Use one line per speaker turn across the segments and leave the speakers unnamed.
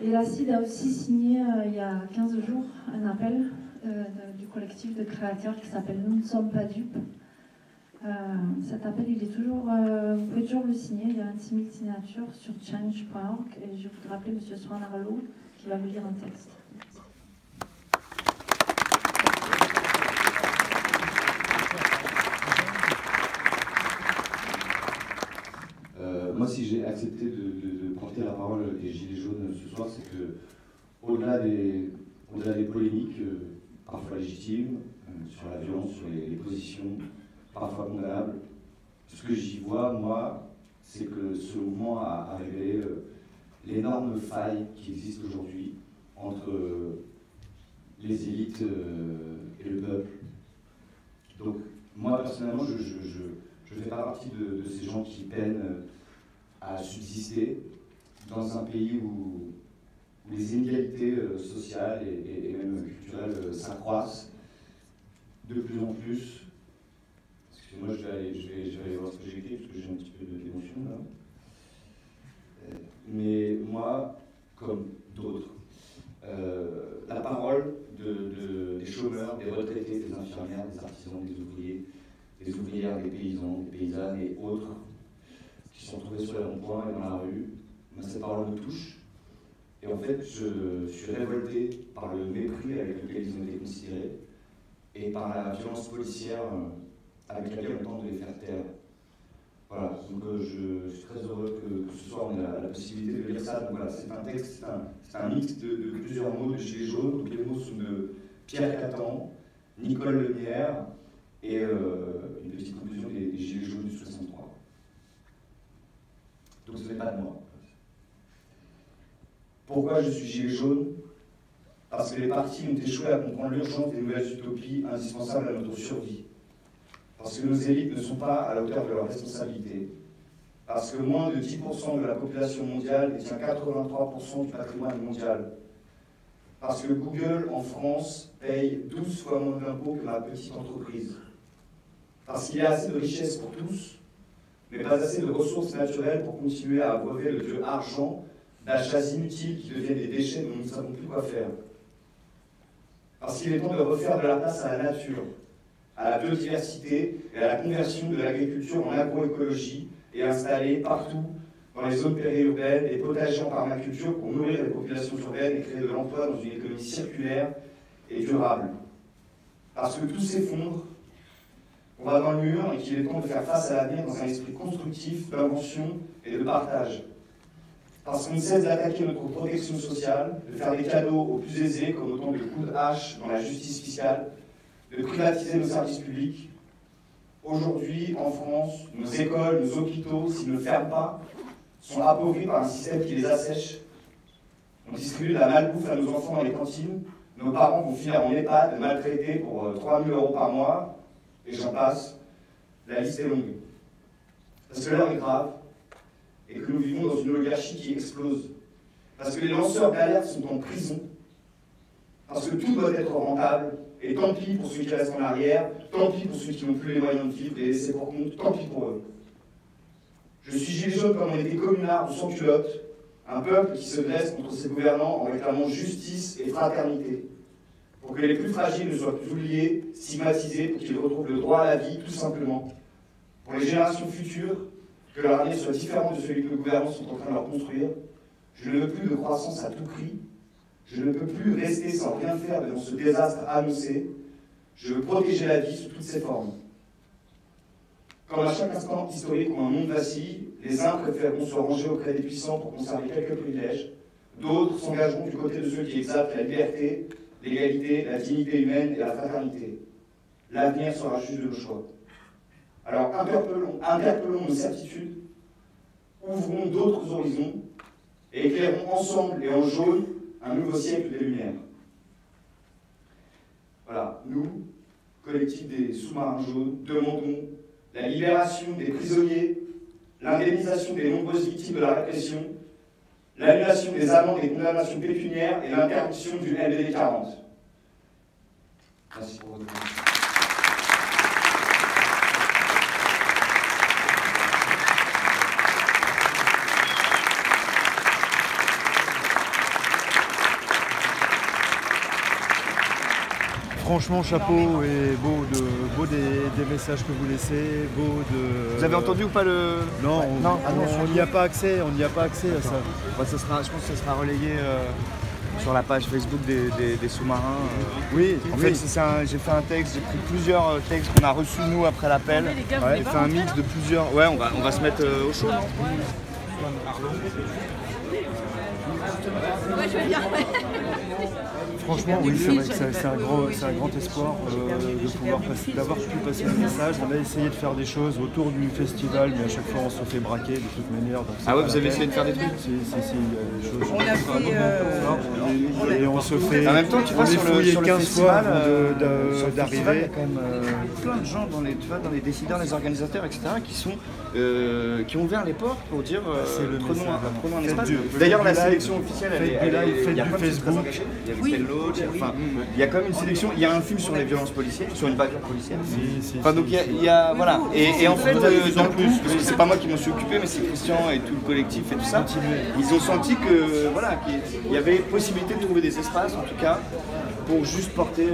Et la CID a aussi signé il y a 15 jours un appel du collectif de créateurs qui s'appelle Nous ne sommes pas dupes. Cet appel, il est toujours, vous pouvez toujours le signer, il y a 26 000 signatures sur change.org et je voudrais rappeler M. Swan Arlo qui va vous lire un texte.
Moi, si j'ai accepté de porter la parole des Gilets jaunes ce soir, c'est que, au-delà des polémiques, parfois légitimes, sur la violence, sur les positions, parfois condamnables, ce que j'y vois, moi, c'est que ce mouvement a révélé l'énorme faille qui existe aujourd'hui entre les élites et le peuple. Donc, moi, personnellement, je ne fais pas partie de ces gens qui peinent à subsister dans un pays où les inégalités sociales et même culturelles s'accroissent de plus en plus. Excusez-moi, je vais aller voir ce que j'ai écrit parce que j'ai un petit peu d'émotion là. Mais moi, comme d'autres, la parole des chômeurs, des retraités, des infirmières, des artisans, des ouvriers, des ouvrières, des paysans, des paysannes et autres qui sont trouvés sur les ronds-points et dans la rue, cette parole me touche. Et en fait, je suis révolté par le mépris avec lequel ils ont été considérés et par la violence policière avec laquelle on tente de les faire taire. Voilà, donc je suis très heureux que ce soir on ait la possibilité de lire ça. Donc voilà, c'est un texte, c'est un mix de plusieurs mots de Gilets jaunes. Donc les mots sont de Pierre Catan, Nicole Lemierre et une petite conclusion des Gilets jaunes du 63. Donc ce n'est pas de moi. Pourquoi je suis gilet jaune? Parce que les partis ont échoué à comprendre l'urgence des nouvelles utopies indispensables à notre survie. Parce que nos élites ne sont pas à la hauteur de leurs responsabilités. Parce que moins de 10% de la population mondiale détient 83% du patrimoine mondial. Parce que Google, en France, paye 12 fois moins d'impôts que ma petite entreprise. Parce qu'il y a assez de richesses pour tous, mais pas assez de ressources naturelles pour continuer à abreuver le dieu argent d'achats inutiles qui deviennent des déchets dont nous ne savons plus quoi faire. Parce qu'il est temps de refaire de la place à la nature, à la biodiversité et à la conversion de l'agriculture en agroécologie et installer partout dans les zones périurbaines des potagers en permaculture pour nourrir les populations urbaines et créer de l'emploi dans une économie circulaire et durable. Parce que tout s'effondre, on va dans le mur et qu'il est temps de faire face à l'avenir dans un esprit constructif, d'invention et de partage. Parce qu'on ne cesse d'attaquer notre protection sociale, de faire des cadeaux aux plus aisés comme autant de coups de hache dans la justice fiscale, de privatiser nos services publics. Aujourd'hui, en France, nos écoles, nos hôpitaux, s'ils ne ferment pas, sont appauvris par un système qui les assèche. On distribue de la malbouffe à nos enfants dans les cantines, nos parents vont finir en EHPAD, maltraités pour 3 000 € par mois, et j'en passe, la liste est longue. Parce que l'heure est grave, et que nous vivons dans une oligarchie qui explose. Parce que les lanceurs d'alerte sont en prison. Parce que tout doit être rentable, et tant pis pour ceux qui restent en arrière, tant pis pour ceux qui n'ont plus les moyens de vivre et laisser pour compte, tant pis pour eux. Je suis gilet jaune comme on était communards ou sans culottes, un peuple qui se dresse contre ses gouvernants en réclamant justice et fraternité, pour que les plus fragiles ne soient plus oubliés, stigmatisés, pour qu'ils retrouvent le droit à la vie, tout simplement. Pour les générations futures, que leur avenir soit différent de celui que nos gouvernants sont en train de leur construire. Je ne veux plus de croissance à tout prix. Je ne peux plus rester sans rien faire devant ce désastre annoncé. Je veux protéger la vie sous toutes ses formes. Comme à chaque instant historique où un monde vacille, les uns préféreront se ranger auprès des puissants pour conserver quelques privilèges. D'autres s'engageront du côté de ceux qui exaltent la liberté, l'égalité, la dignité humaine et la fraternité. L'avenir sera juste de nos choix. Alors interpellons nos certitudes, ouvrons d'autres horizons et éclairons ensemble et en jaune un nouveau siècle des Lumières. Voilà, nous, collectif des sous-marins jaunes, demandons la libération des prisonniers, l'indemnisation des nombreuses victimes de la répression, l'annulation des amendes et condamnations pécuniaires et l'interdiction du LBD 40. Merci pour votre attention.
franchement, chapeau et beau des messages que vous laissez, beau de...
Vous avez entendu ou pas le...
Non,
on
n'y a pas accès, on n'y a pas accès à ça.
Bah, je pense que ça sera relayé sur la page Facebook des sous-marins.
Oui,
en fait, j'ai fait un texte, j'ai pris plusieurs textes qu'on a reçus nous après l'appel. J'ai fait un mix de plusieurs... Ouais, on va se mettre au chaud, non?
Ouais, je veux bien.
Franchement, oui, c'est vrai que c'est un grand espoir d'avoir pu passer le message. On a essayé de faire des choses autour du festival, mais à chaque fois on se fait braquer de toute manière. Donc
ah ouais, vous avez essayé de faire des trucs?
Si, il y a des choses.
On a fait...
Et on se fait...
En même temps, tu vois, sur le
15
festival,
fois d'arriver.
Il y a quand même plein de gens dans les décideurs, les organisateurs, etc. qui ont ouvert les portes pour dire prenons un espace. D'ailleurs, la sélection officielle, il y a plein de choses très engagées. Il y a enfin, il y a quand même une sélection, il y a un film sur les violences policières, sur une bavure policière. Enfin, donc il y a voilà. Et en fait, en plus, parce que c'est pas moi qui m'en suis occupé, mais c'est Christian et tout le collectif et tout ça, ils ont senti que voilà, qu'il y avait possibilité de trouver des espaces, en tout cas, pour juste porter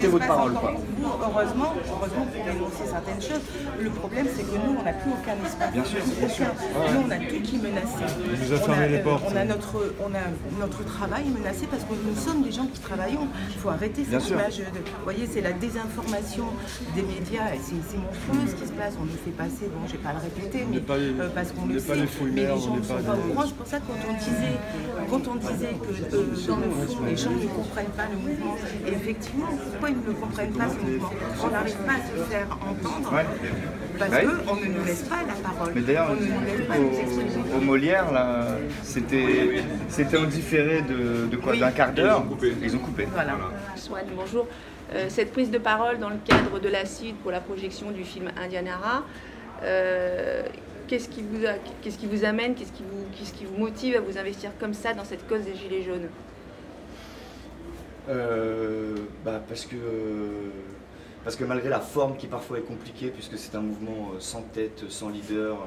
votre parole. Quoi.
Heureusement, pour dénoncer certaines choses. Le problème, c'est que nous, on n'a plus aucun espace.
Bien sûr, bien sûr.
Nous, on a tout qui est menacé.
On nous a fermé les portes.
On a notre travail menacé parce que nous sommes des gens qui travaillons. Il faut arrêter cette image. Vous voyez, c'est la désinformation des médias. C'est monstrueux ce qui se passe. On nous fait passer, bon, je ne vais pas le répéter, mais parce qu'on le sait. Mais les gens ne sont pas au courant. C'est pour ça que quand on disait que dans le fond, les gens ne comprennent pas le mouvement. Et effectivement, pourquoi ils ne comprennent pas ce mouvement? On n'arrive pas à se faire entendre parce qu'on ne nous laisse pas la parole.
Mais d'ailleurs, au Molière, là, c'était en différé de quoi, d'un quart d'heure. Ils ont coupé.
Voilà.
Swan, bonjour. Cette prise de parole dans le cadre de la CID pour la projection du film Indianara, qu'est-ce qui vous amène, qu'est-ce qui vous motive à vous investir comme ça dans cette cause des Gilets jaunes?
Parce que malgré la forme qui parfois est compliquée, puisque c'est un mouvement sans tête, sans leader,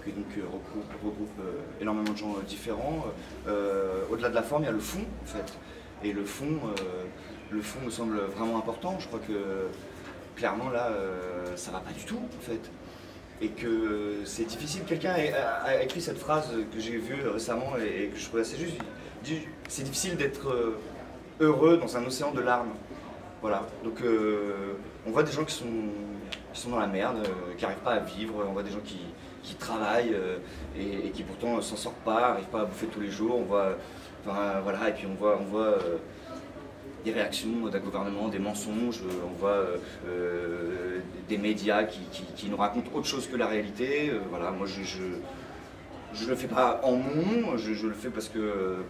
qui donc regroupe énormément de gens différents, au-delà de la forme, il y a le fond en fait. Et le fond me semble vraiment important. Je crois que clairement là, ça va pas du tout en fait. Et que c'est difficile. Quelqu'un a écrit cette phrase que j'ai vue récemment et que je trouvais assez juste. Il dit, c'est difficile d'être heureux dans un océan de larmes. Voilà, donc on voit des gens qui sont dans la merde, qui n'arrivent pas à vivre, on voit des gens qui travaillent et qui pourtant s'en sortent pas, n'arrivent pas à bouffer tous les jours, on voit, enfin, voilà, et puis on voit des réactions d'un gouvernement, des mensonges, on voit des médias qui nous racontent autre chose que la réalité, voilà, moi je le fais pas en mon nom, je le fais parce que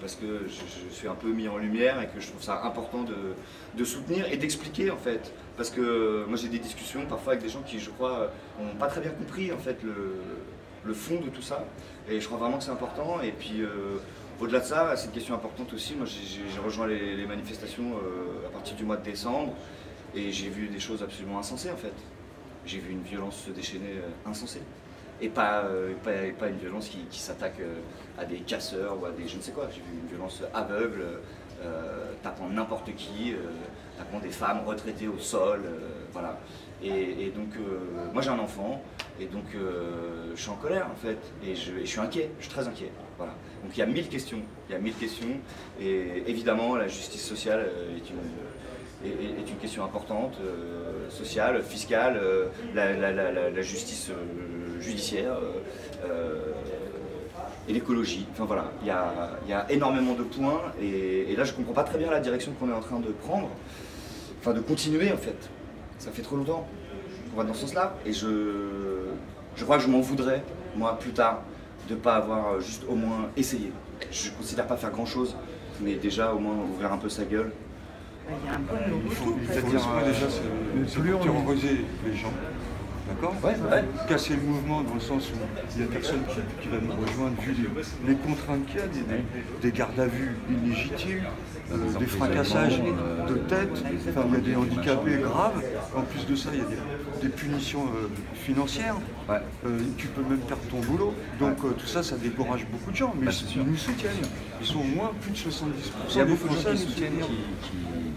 je suis un peu mis en lumière et que je trouve ça important de soutenir et d'expliquer en fait. Parce que moi j'ai des discussions parfois avec des gens qui je crois n'ont pas très bien compris en fait le fond de tout ça. Et je crois vraiment que c'est important. Et puis au-delà de ça, c'est une question importante aussi. Moi j'ai rejoint les manifestations à partir du mois de décembre et j'ai vu des choses absolument insensées en fait. J'ai vu une violence se déchaîner insensée. Et pas une violence qui s'attaque à des casseurs ou à des je ne sais quoi. J'ai vu une violence aveugle, tapant n'importe qui, tapant des femmes retraitées au sol, voilà. Et donc, moi j'ai un enfant, et donc je suis en colère en fait, et je suis inquiet, je suis très inquiet, voilà. Donc il y a 1000 questions, et évidemment la justice sociale est une question importante, sociale, fiscale, la justice judiciaire et l'écologie. Enfin voilà, il y a énormément de points et là je comprends pas très bien la direction qu'on est en train de prendre, enfin de continuer en fait. Ça fait trop longtemps qu'on va dans ce sens-là et je crois que je m'en voudrais, moi, plus tard, de ne pas avoir juste au moins essayé. Je ne considère pas faire grand-chose, mais déjà au moins ouvrir un peu sa gueule.
Il y a un point de non-retour.
C'est-à-dire déjà terroriser les gens.
D'accord?
Ouais.
Casser le mouvement dans le sens où il n'y a personne qui va nous rejoindre vu les contraintes qu'il y a, des gardes à vue illégitimes, des fracassages de tête, enfin, il y a des handicapés graves. En plus de ça, il y a des punitions financières. Tu peux même perdre ton boulot. Donc tout ça, ça décourage beaucoup de gens. Mais ils nous soutiennent. Ils sont au moins plus de 70%.
Il y a beaucoup de gens qui soutiennent,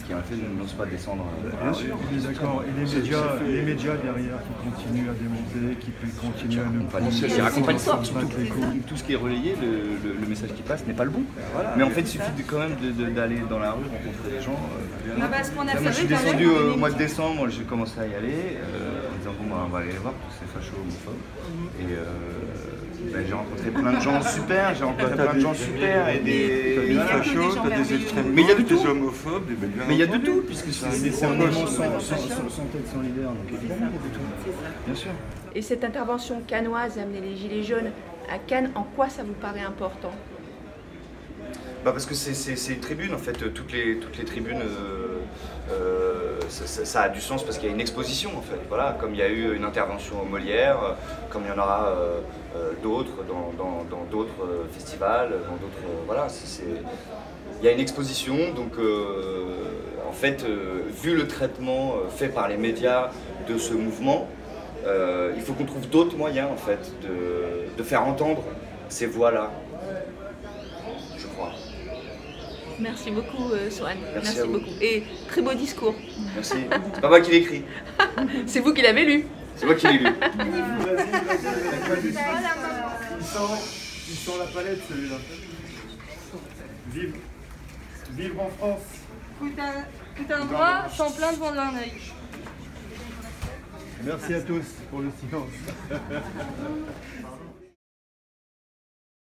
qui en fait ne n'osent pas descendre.
Bien sûr, on est d'accord. Et les médias derrière qui continuent à démonter, qui continuent à nous
prendre. Qui racontent pas l'histoire, surtout. Tout ce qui est relayé, le message qui passe n'est pas le bon. Voilà. Mais en fait, il suffit quand même d'aller dans la rue, rencontrer les gens. Moi, je suis descendu au mois de décembre, j'ai commencé à y aller, en disant bon, on va aller les voir, tous ces fachos homophobes. Et j'ai rencontré plein de gens super, et des
fachos, t'as des extrêmes,
mais il y a de tout,
des homophobes,
mais il y a de tout, puisque c'est un mouvement sans tête, sans leader, donc évidemment il y a de tout. Bien sûr.
Et cette intervention cannoise d'amener les Gilets jaunes à Cannes, en quoi ça vous paraît important?
Parce que c'est une tribune en fait, toutes les tribunes, ça a du sens parce qu'il y a une exposition en fait, voilà, comme il y a eu une intervention au Molière, comme il y en aura d'autres dans d'autres festivals, dans d'autres, voilà, il y a une exposition, donc en fait, vu le traitement fait par les médias de ce mouvement, il faut qu'on trouve d'autres moyens en fait de faire entendre ces voix-là.
Merci beaucoup, Sohan.
Merci
beaucoup. Et très beau discours.
Merci. C'est pas moi qui l'ai écrit.
C'est vous qui l'avez lu.
C'est moi qui l'ai lu.
Il sent la palette, celui-là. Vivre en France.
Tout un droit sans plein devant l'un œil.
Merci à tous pour le silence.